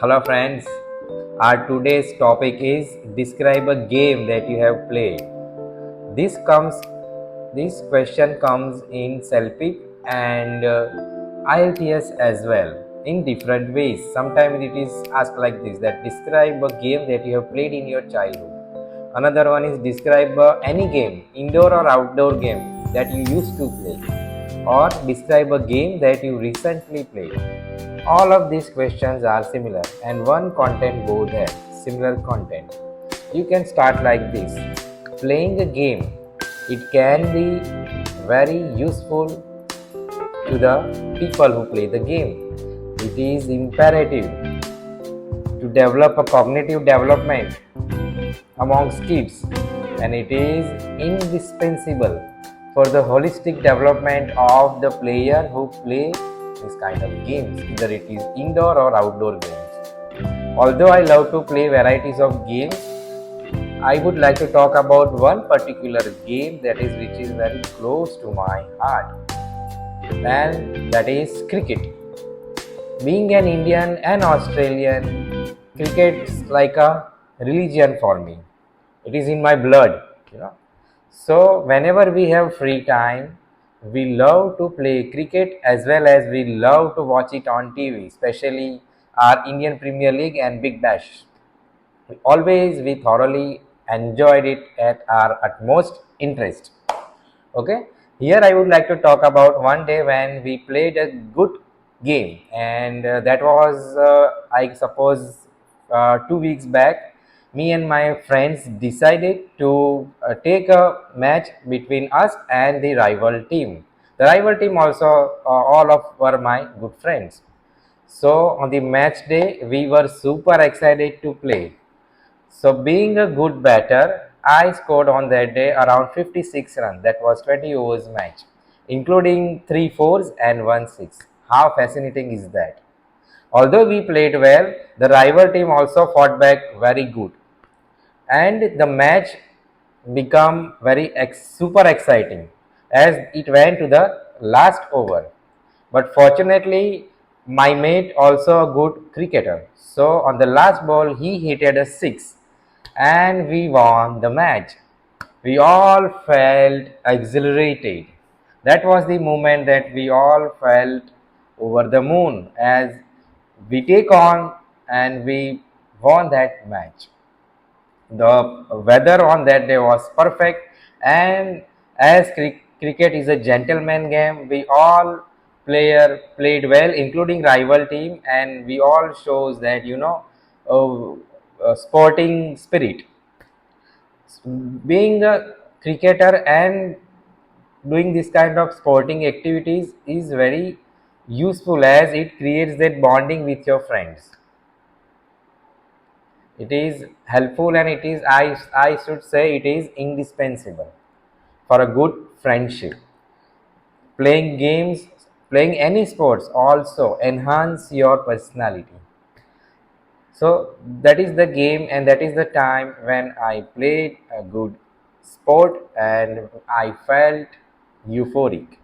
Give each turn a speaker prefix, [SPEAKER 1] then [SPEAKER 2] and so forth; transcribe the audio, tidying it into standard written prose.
[SPEAKER 1] Hello friends, our today's topic is describe a game that you have played. This comes this question comes in CELPIP and IELTS as well in different ways. Sometimes it is asked like this, that describe a game that you have played in your childhood. Another one is describe any game, indoor or outdoor game that you used to play, or describe a game that you recently played. All of these questions are similar and one content board has similar content. You can start like this. Playing a game, it can be very useful to the people who play the game. It is imperative to develop a cognitive development amongst kids, and it is indispensable for the holistic development of the player who play this kind of games, either it is indoor or outdoor games. Although I love to play varieties of games, I would like to talk about one particular game which is very close to my heart, and that is cricket. Being an Indian and Australian, cricket is like a religion for me. It is in my blood, you know. So whenever we have free time, we love to play cricket as well as we love to watch it on TV, especially our Indian Premier League and Big Bash. We thoroughly enjoyed it at our utmost interest. Okay, here I would like to talk about one day when we played a good game, and that was I suppose 2 weeks back. Me and my friends decided to take a match between us and the rival team. The rival team also all of were my good friends. So on the match day we were super excited to play. So being a good batter, I scored on that day around 56 runs. That was 20 overs match, including 3 fours and 1 6. How fascinating is that? Although we played well, the rival team also fought back very good, and the match became very super exciting as it went to the last over. But fortunately, my mate also a good cricketer, so on the last ball he hit a 6 and we won the match. We all felt exhilarated. That was the moment that we all felt over the moon as we take on and we won that match. The weather on that day was perfect, and as cricket is a gentleman game, we all player played well, including rival team, and we all shows that sporting spirit. Being a cricketer and doing this kind of sporting activities is very useful as it creates that bonding with your friends. It is helpful, and it is I should say it is indispensable for a good friendship. Playing games, playing any sports also enhance your personality. So that is the game, and that is the time when I played a good sport and I felt euphoric.